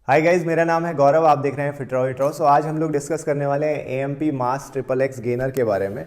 Hi guys, मेरा नाम है गौरव। आप देख रहे हैं फिटरो। सो आज हम लोग डिस्कस करने वाले हैं एएमपी मास ट्रिपल एक्स गेनर के बारे में।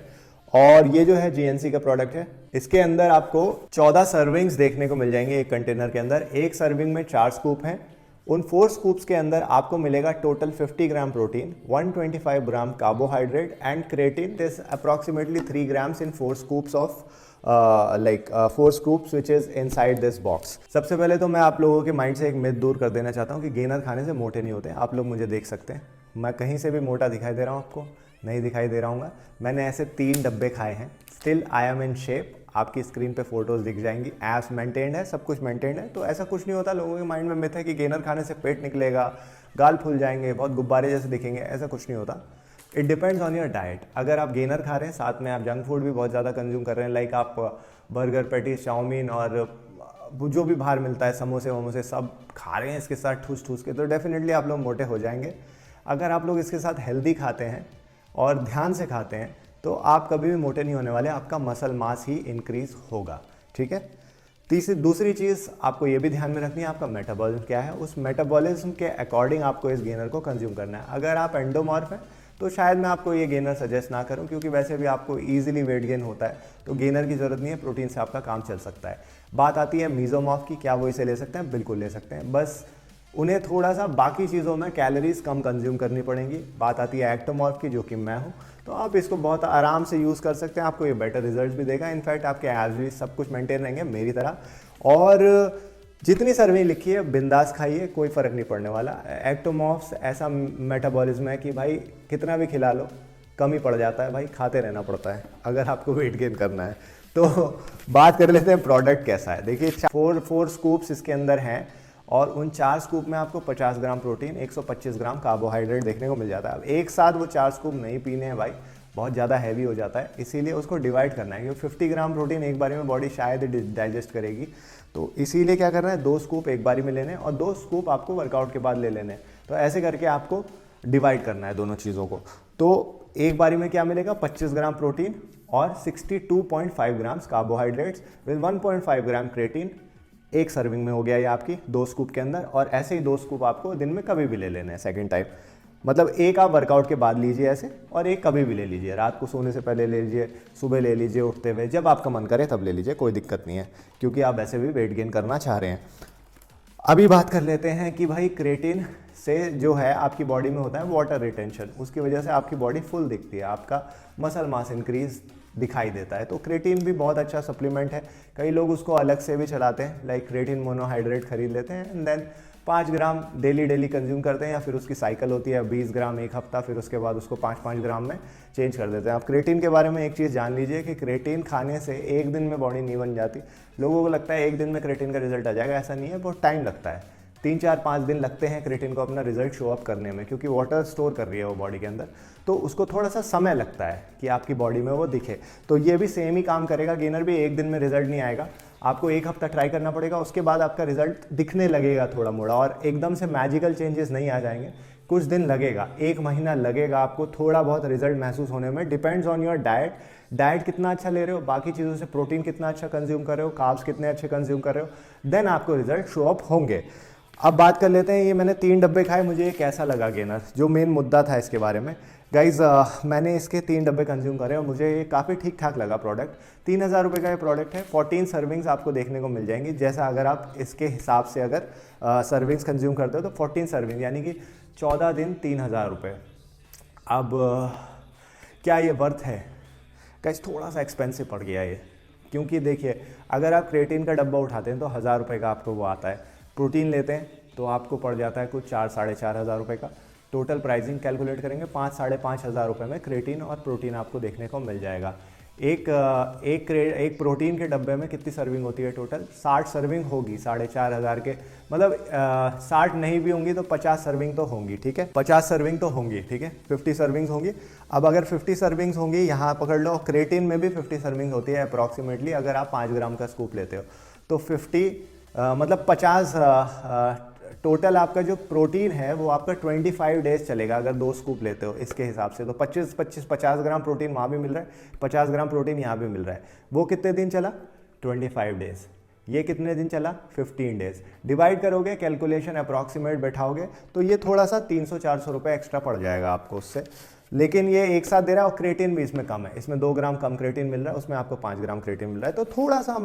और ये जो है जीएनसी का प्रोडक्ट है। इसके अंदर आपको 14 सर्विंग्स देखने को मिल जाएंगे एक कंटेनर के अंदर। एक सर्विंग में 4 स्कूप हैं। उन 4 स्कूप्स के अंदर आपको मिलेगा total 50 gram protein, 125 gram carbohydrate and creatine is approximately 3 grams in 4 scoops of 4 scoops which is inside this box. सबसे पहले तो मैं आप लोगों के माइंड से एक मिथ दूर कर देना चाहता हूँ कि गेनर खाने से मोटे नहीं होते। आप लोग मुझे देख सकते हैं, मैं कहीं से भी मोटा दिखाई दे रहा हूँ? आपको नहीं दिखाई दे रहा हूँ। मैंने ऐसे 3 डब्बे खाए हैं, still I am in shape. आपकी स्क्रीन पे फोटोज दिख जाएंगी, एब्स मेंटेन्ड है, सब कुछ मेंटेन्ड है। तो ऐसा कुछ नहीं होता। लोगों के माइंड में मिथ है कि गेनर खाने से पेट निकलेगा, गाल फूल जाएंगे, बहुत गुब्बारे जैसे दिखेंगे। ऐसा कुछ नहीं होता। It depends on your diet. अगर आप गेनर खा रहे हैं, साथ में आप जंक फूड भी बहुत ज़्यादा कंज्यूम कर रहे हैं, लाइक आप बर्गर, पैटीज, चाउमीन और जो भी बाहर मिलता है, समोसे वमोसे सब खा रहे हैं इसके साथ ठूस ठूस के, तो डेफिनेटली आप लोग मोटे हो जाएंगे। अगर आप लोग इसके साथ हेल्दी खाते हैं और ध्यान से खाते हैं तो आप कभी भी मोटे नहीं होने वाले। आपका मसल मास ही इंक्रीज होगा। ठीक है। दूसरी चीज़ आपको ये भी ध्यान में रखनी है, आपका मेटाबॉलिज्म क्या है। उस मेटाबॉलिज्म के अकॉर्डिंग आपको इस गेनर को कंज्यूम करना है। अगर आप एंडोमॉर्फ हैं तो शायद मैं आपको ये गेनर सजेस्ट ना करूं, क्योंकि वैसे भी आपको इजीली वेट गेन होता है, तो गेनर की ज़रूरत नहीं है। प्रोटीन से आपका काम चल सकता है। बात आती है मीजोमॉर्फ की, क्या वो इसे ले सकते हैं? बिल्कुल ले सकते हैं, बस उन्हें थोड़ा सा बाकी चीज़ों में कैलोरीज कम कंज्यूम करनी पड़ेंगी। बात आती है एक्टोमॉर्फ की, जो कि मैं हूँ, तो आप इसको बहुत आराम से यूज़ कर सकते हैं। आपको ये बेटर रिजल्ट भी देगा। इनफैक्ट आपके एब्स भी सब कुछ मेंटेन रहेंगे मेरी तरह। और जितनी सर्विंग लिखी है बिंदास खाइए, कोई फ़र्क नहीं पड़ने वाला। एक्टोमॉर्फ्स ऐसा मेटाबॉलिज्म है कि भाई कितना भी खिला लो कम ही पड़ जाता है। भाई खाते रहना पड़ता है अगर आपको वेट गेन करना है। तो बात कर लेते हैं प्रोडक्ट कैसा है। देखिए, 4 स्कूप्स इसके अंदर हैं और उन 4 स्कूप में आपको 50 ग्राम प्रोटीन, 125 ग्राम कार्बोहाइड्रेट देखने को मिल जाता है। अब एक साथ वो 4 स्कूप नहीं पीने हैं भाई, बहुत ज़्यादा हैवी हो जाता है, इसीलिए उसको डिवाइड करना है। क्योंकि 50 ग्राम प्रोटीन एक बारी में बॉडी शायद डाइजेस्ट करेगी, तो इसीलिए क्या करना है, 2 स्कूप एक बारी में लेने और 2 स्कूप आपको वर्कआउट के बाद ले लेने। तो ऐसे करके आपको डिवाइड करना है दोनों चीज़ों को। तो एक बारी में क्या मिलेगा, 25 ग्राम प्रोटीन और 62.5 grams carbohydrates with 1.5 gram creatine. एक सर्विंग में हो गया ये आपकी 2 स्कूप के अंदर। और ऐसे ही 2 स्कूप आपको दिन में कभी भी ले लेने हैं सेकेंड टाइम। मतलब एक आप वर्कआउट के बाद लीजिए ऐसे, और एक कभी भी ले लीजिए, रात को सोने से पहले ले लीजिए, सुबह ले लीजिए, उठते हुए, जब आपका मन करे तब ले लीजिए, कोई दिक्कत नहीं है, क्योंकि आप ऐसे भी वेट गेन करना चाह रहे हैं। अभी बात कर लेते हैं कि भाई क्रेटिन से जो है आपकी बॉडी में होता है वाटर रिटेंशन, उसकी वजह से आपकी बॉडी फुल दिखती है, आपका मसल मास इंक्रीज दिखाई देता है। तो क्रेटिन भी बहुत अच्छा सप्लीमेंट है। कई लोग उसको अलग से भी चलाते हैं, लाइक क्रेटिन मोनोहाइड्रेट खरीद लेते हैं and then 5 gram daily consume करते हैं, या फिर उसकी साइकिल होती है 20 ग्राम एक हफ्ता, फिर उसके बाद उसको 5-5 ग्राम में चेंज कर देते हैं। आप क्रेटिन के बारे में एक चीज़ जान लीजिए कि क्रेटिन खाने से एक दिन में बॉडी नहीं बन जाती। लोगों को लगता है एक दिन में क्रेटिन का रिजल्ट आ जाएगा, ऐसा नहीं है, बहुत टाइम लगता है। 3-4-5 दिन लगते हैं क्रेटिन को अपना रिजल्ट शो अप करने में, क्योंकि वाटर स्टोर कर रही है वो बॉडी के अंदर, तो उसको थोड़ा सा समय लगता है कि आपकी बॉडी में वो दिखे। तो ये भी सेम ही काम करेगा, गेनर भी एक दिन में रिजल्ट नहीं आएगा, आपको एक हफ्ता ट्राई करना पड़ेगा, उसके बाद आपका रिजल्ट दिखने लगेगा थोड़ा मोड़ा, और एकदम से मैजिकल चेंजेस नहीं आ जाएंगे, कुछ दिन लगेगा, 1 महीना लगेगा आपको थोड़ा बहुत रिजल्ट महसूस होने में। डिपेंड्स ऑन योर डाइट कितना अच्छा ले रहे हो, बाकी चीज़ों से प्रोटीन कितना अच्छा कंज्यूम कर रहे हो, कार्ब्स कितने अच्छे कंज्यूम कर रहे हो, देन आपको रिजल्ट शो अप होंगे। अब बात कर लेते हैं, ये मैंने 3 डब्बे खाए, मुझे ये कैसा लगा गेनर, जो मेन मुद्दा था इसके बारे में। गाइज मैंने इसके 3 डब्बे कंज्यूम करे और मुझे ये काफ़ी ठीक ठाक लगा प्रोडक्ट। 3000 रुपये का ये प्रोडक्ट है। 14 सर्विंग्स आपको देखने को मिल जाएंगी। जैसा अगर आप इसके हिसाब से अगर सर्विंग्स कंज्यूम करते हो तो 14 सर्विंग यानी कि 14 दिन 3000 रुपये। अब क्या ये वर्थ है? गाइज थोड़ा सा एक्सपेंसिव पड़ गया ये, क्योंकि देखिए, अगर आप क्रेटिन का डब्बा उठाते हैं तो 1000 रुपये का आपको वो आता है, प्रोटीन लेते हैं तो आपको पड़ जाता है कुछ 4-4.5 हज़ार रुपये का। टोटल प्राइसिंग कैलकुलेट करेंगे 5-5.5 हज़ार रुपये में क्रेटिन और प्रोटीन आपको देखने को मिल जाएगा। एक प्रोटीन के डब्बे में कितनी सर्विंग होती है टोटल? 60 सर्विंग होगी 4,500 के, मतलब 60 नहीं भी होंगी तो 50 सर्विंग तो होंगी। ठीक है, 50 सर्विंग तो होंगी। ठीक है, 50 सर्विंग्स होंगी। अब अगर 50 सर्विंग्स होंगी, यहाँ पकड़ लो, क्रेटिन में भी 50 सर्विंग होती है अप्रॉक्सीमेटली। अगर आप 5 ग्राम का स्कूप लेते हो तो 50 मतलब 50 टोटल आपका जो प्रोटीन है वो आपका 25 डेज चलेगा अगर 2 स्कूप लेते हो इसके हिसाब से। तो 50 ग्राम प्रोटीन वहाँ भी मिल रहा है, 50 ग्राम प्रोटीन यहाँ भी मिल रहा है। वो कितने दिन चला? 25 डेज। ये कितने दिन चला? 15 डेज। डिवाइड करोगे, कैलकुलेशन अप्रॉक्सीमेट बैठाओगे तो ये थोड़ा सा 300-400 रुपये एक्स्ट्रा पड़ जाएगा आपको उससे, लेकिन ये एक साथ दे रहा है। और क्रेटिन भी इसमें कम है, इसमें 2 ग्राम कम क्रेटिन मिल रहा है, उसमें आपको 5 ग्राम क्रेटिन मिल रहा है। तो थोड़ा सा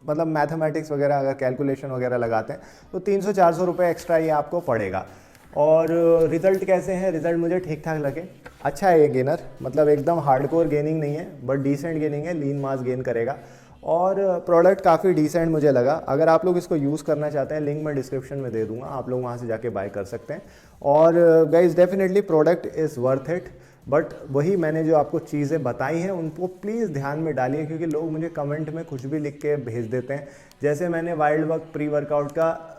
मतलब मैथमेटिक्स वगैरह अगर कैलकुलेशन वगैरह लगाते हैं तो 300-400 रुपये एक्स्ट्रा ये आपको पड़ेगा। और रिज़ल्ट कैसे हैं? रिज़ल्ट मुझे ठीक ठाक लगे, अच्छा है ये गेनर, मतलब एकदम हार्डकोर गेनिंग नहीं है बट डिसेंट गेनिंग है, लीन मास गेन करेगा। और प्रोडक्ट काफ़ी डिसेंट मुझे लगा। अगर आप लोग इसको यूज़ करना चाहते हैं, लिंक मैं डिस्क्रिप्शन में दे दूंगा, आप लोग वहाँ से जाके बाय कर सकते हैं। और guys definitely product is worth it, but वही मैंने जो आपको चीज़ें बताई हैं उनको प्लीज़ ध्यान में डालिए, क्योंकि लोग मुझे कमेंट में कुछ भी लिख के भेज देते हैं। जैसे मैंने वाइल्ड वर्क प्री वर्कआउट का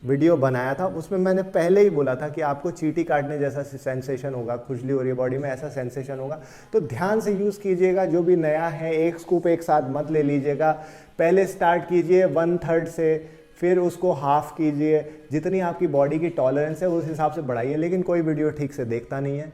वीडियो बनाया था, उसमें मैंने पहले ही बोला था कि आपको चींटी काटने जैसा सेंसेशन होगा, खुजली हो रही है बॉडी में, ऐसा सेंसेशन होगा। तो ध्यान से यूज़ कीजिएगा, जो भी नया है एक स्कूप एक साथ मत ले लीजिएगा। पहले स्टार्ट कीजिए 1/3 से, फिर उसको हाफ कीजिए, जितनी आपकी बॉडी की टॉलरेंस है उस हिसाब से बढ़ाइए। लेकिन कोई वीडियो ठीक से देखता नहीं है,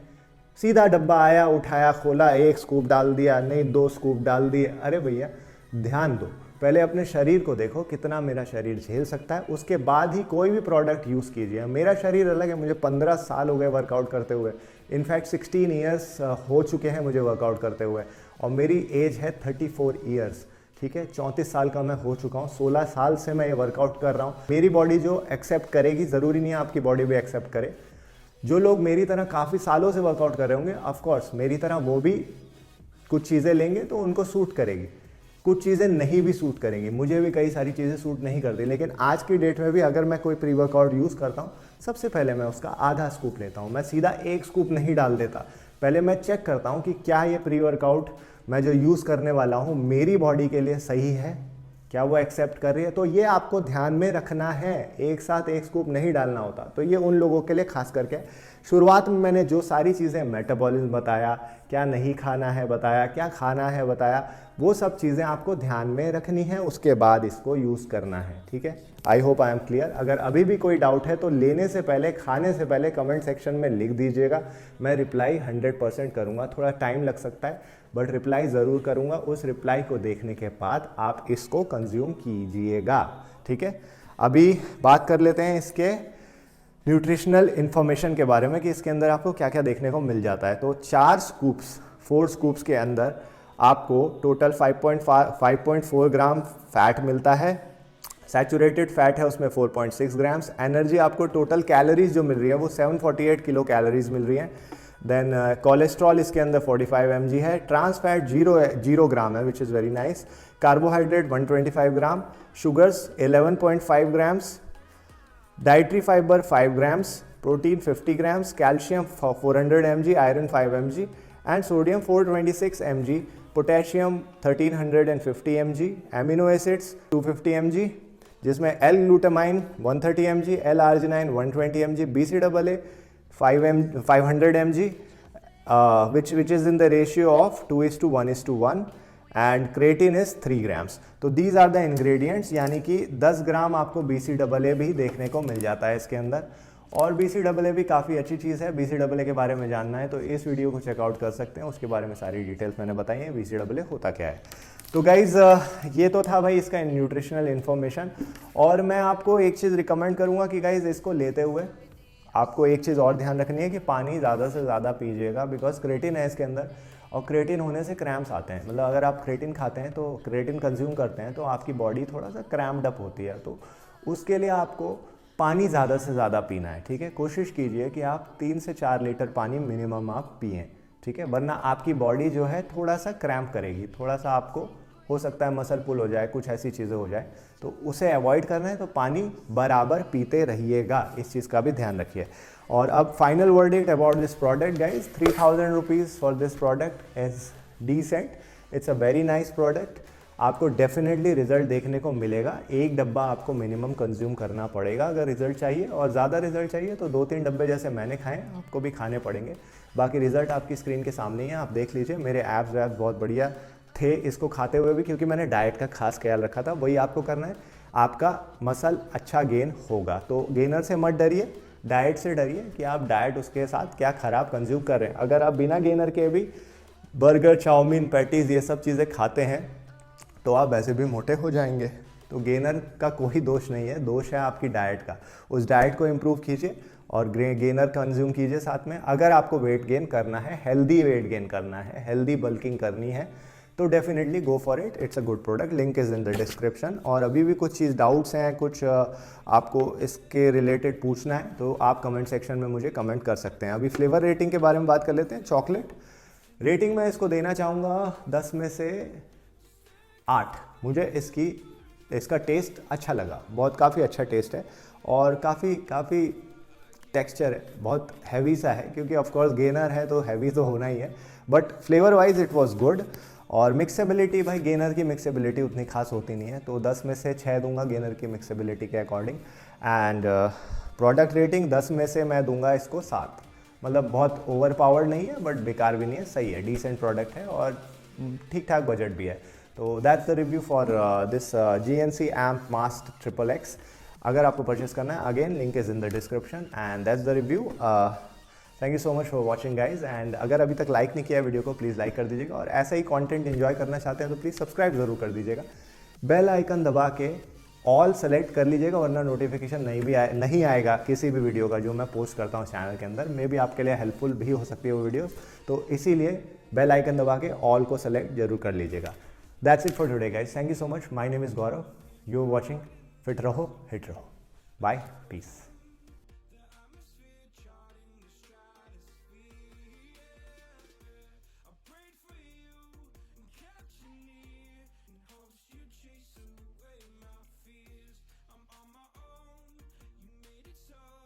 सीधा डब्बा आया, उठाया, खोला, 1 स्कूप डाल दिया, नहीं 2 स्कूप डाल दिए। अरे भैया ध्यान दो, पहले अपने शरीर को देखो कितना मेरा शरीर झेल सकता है, उसके बाद ही कोई भी प्रोडक्ट यूज़ कीजिए। मेरा शरीर अलग है, मुझे 15 साल हो गए वर्कआउट करते हुए, इनफैक्ट 16 ईयर्स हो चुके हैं मुझे वर्कआउट करते हुए, और मेरी एज है 34 ईयर्स, ठीक है। 34 साल का मैं हो चुका हूँ, 16 साल से मैं ये वर्कआउट कर रहा हूँ। मेरी बॉडी जो एक्सेप्ट करेगी, ज़रूरी नहीं है आपकी बॉडी भी एक्सेप्ट करे। जो लोग मेरी तरह काफ़ी सालों से वर्कआउट कर रहे होंगे, ऑफकोर्स मेरी तरह वो भी कुछ चीज़ें लेंगे तो उनको सूट करेगी, कुछ चीज़ें नहीं भी सूट करेंगी। मुझे भी कई सारी चीज़ें सूट नहीं करती, लेकिन आज की डेट में भी अगर मैं कोई प्री वर्कआउट यूज़ करता हूँ, सबसे पहले मैं उसका आधा स्कूप लेता हूँ, मैं सीधा 1 स्कूप नहीं डाल देता। पहले मैं चेक करता हूँ कि क्या ये प्री वर्कआउट मैं जो यूज़ करने वाला हूँ मेरी बॉडी के लिए सही है, क्या वो एक्सेप्ट कर रही है। तो ये आपको ध्यान में रखना है, एक साथ 1 स्कूप नहीं डालना होता। तो ये उन लोगों के लिए खास करके, शुरुआत में मैंने जो सारी चीज़ें, मेटाबॉलिज्म बताया, क्या नहीं खाना है बताया, क्या खाना है बताया, वो सब चीज़ें आपको ध्यान में रखनी है, उसके बाद इसको यूज़ करना है, ठीक है। I hope I am clear. अगर अभी भी कोई डाउट है तो लेने से पहले, खाने से पहले कमेंट सेक्शन में लिख दीजिएगा, मैं रिप्लाई 100% करूँगा। थोड़ा टाइम लग सकता है बट रिप्लाई ज़रूर करूँगा। उस रिप्लाई को देखने के बाद आप इसको कंज्यूम कीजिएगा, ठीक है। अभी बात कर लेते हैं इसके न्यूट्रिशनल इन्फॉर्मेशन के बारे में कि इसके अंदर आपको क्या क्या देखने को मिल जाता है। तो 4 स्कूप्स के अंदर आपको टोटल 5.4 ग्राम फैट मिलता है, सैचुरेटेड फैट है उसमें 4.6 ग्राम्स। एनर्जी आपको टोटल कैलोरीज जो मिल रही है वो 748 किलो कैलोरीज मिल रही हैं। देन कोलेस्ट्रॉल इसके अंदर 45 mg है, ट्रांस फैट 0 ग्राम है which is very nice, carbohydrate 125 gram, sugars 11.5 grams, dietary fibre 5 grams, protein 50 grams, calcium 400 mg, iron 5 mg and sodium 426 mg, potassium 1350 mg, amino acids 250 mg, जिसमें L glutamine 130 mg, L arginine 120 mg, BCAA 500 mg, which is in the ratio of 2:1:1 and creatine is 3 grams. तो these are the ingredients, यानी कि 10 ग्राम आपको BCAA भी देखने को मिल जाता है इसके अंदर। और BCAA भी काफ़ी अच्छी चीज़ है, BCAA के बारे में जानना है तो इस वीडियो को चेकआउट कर सकते हैं, उसके बारे में सारी डिटेल्स मैंने बताई हैं, BCAA होता क्या है। तो गाइज़ ये तो था भाई इसका न्यूट्रिशनल इन्फॉर्मेशन। और मैं आपको एक चीज़ रिकमेंड करूँगा कि गाइज़ इसको लेते हुए आपको एक चीज़ और ध्यान रखनी है कि पानी ज़्यादा से ज़्यादा पीजिएगा, बिकॉज क्रेटिन है इसके अंदर, और क्रेटिन होने से क्रैम्प्स आते हैं। मतलब अगर आप क्रेटिन खाते हैं तो क्रेटिन कंज्यूम करते हैं तो आपकी बॉडी थोड़ा सा क्रैम्प्ड अप होती है, तो उसके लिए आपको पानी ज़्यादा से ज़्यादा पीना है, ठीक है। कोशिश कीजिए कि आप 3 से 4 लीटर पानी मिनिमम आप पिएँ, ठीक है, वरना आपकी बॉडी जो है थोड़ा सा क्रैम्प करेगी, थोड़ा सा आपको हो सकता है मसल पुल हो जाए, कुछ ऐसी चीज़ें हो जाए, तो उसे अवॉइड करना है। तो पानी बराबर पीते रहिएगा, इस चीज़ का भी ध्यान रखिए। और अब final verdict about this product guys, 3000 rupees for this product is decent, it's a very nice product. आपको डेफिनेटली रिजल्ट देखने को मिलेगा। 1 डब्बा आपको मिनिमम कंज्यूम करना पड़ेगा अगर रिजल्ट चाहिए, और ज़्यादा रिजल्ट चाहिए तो 2-3 डब्बे जैसे मैंने खाए आपको भी खाने पड़ेंगे। बाकी रिजल्ट आपकी स्क्रीन के सामने ही है, आप देख लीजिए। मेरे एप्स वैप्स बहुत बढ़िया थे इसको खाते हुए भी, क्योंकि मैंने डाइट का खास ख्याल रखा था। वही आपको करना है, आपका मसल अच्छा गेन होगा। तो गेनर से मत डरिए, डाइट से डरिए कि आप डाइट उसके साथ क्या ख़राब कंज्यूम कर रहे हैं। अगर आप बिना गेनर के भी बर्गर, चाउमीन, पैटीज़ ये सब चीज़ें खाते हैं तो आप वैसे भी मोटे हो जाएंगे। तो गेनर का कोई दोष नहीं है, दोष है आपकी डाइट का। उस डाइट को इम्प्रूव कीजिए और गेनर कंज्यूम कीजिए साथ में। अगर आपको वेट गेन करना है, हेल्दी वेट गेन करना है, हेल्दी बल्किंग करनी है, तो definitely go for it. It's a good product, link is in the description. और अभी भी कुछ चीज़ डाउट्स हैं, कुछ आपको इसके रिलेटेड पूछना है, तो आप कमेंट सेक्शन में मुझे कमेंट कर सकते हैं। अभी फ्लेवर रेटिंग के बारे में बात कर लेते हैं। चॉकलेट रेटिंग मैं इसको देना चाहूँगा 10 में से 8। मुझे इसका टेस्ट अच्छा लगा, बहुत काफ़ी अच्छा टेस्ट है और काफ़ी टेक्सचर है, बहुत हैवी सा है, क्योंकि ऑफ कोर्स गेनर है तो हैवी तो होना ही है, but flavour wise it was good. और मिक्सेबिलिटी, भाई गेनर की मिक्सेबिलिटी उतनी खास होती नहीं है, तो 10 में से 6 दूंगा गेनर की मिक्सेबिलिटी के अकॉर्डिंग। एंड प्रोडक्ट रेटिंग 10 में से मैं दूंगा इसको 7। मतलब बहुत ओवर पावर्ड नहीं है बट बेकार भी नहीं है, सही है, डिसेंट प्रोडक्ट है और ठीक ठाक बजट भी है। तो that's the review for this GNC AMP MAST XXX। अगर आपको परचेस करना है, again link is in the description and that's the review. Thank you so much for watching guys. And अगर अभी तक लाइक नहीं किया वीडियो को, प्लीज़ लाइक कर दीजिएगा, और ऐसा ही कंटेंट एंजॉय करना चाहते हैं तो प्लीज़ सब्सक्राइब ज़रूर कर दीजिएगा। बेल आइकन दबा के ऑल सेलेक्ट कर लीजिएगा, वरना नोटिफिकेशन नहीं आएगा किसी भी वीडियो का जो मैं पोस्ट करता हूँ चैनल के अंदर। मे भी आपके लिए हेल्पफुल भी हो सकती है वो वीडियोस, तो इसीलिए बेल आइकन दबा के ऑल को सेलेक्ट जरूर कर लीजिएगा। That's it for today guys, thank you so much. My name is Gaurav, you are watching. Fit रहो, हिट रहो, बाय, पीस।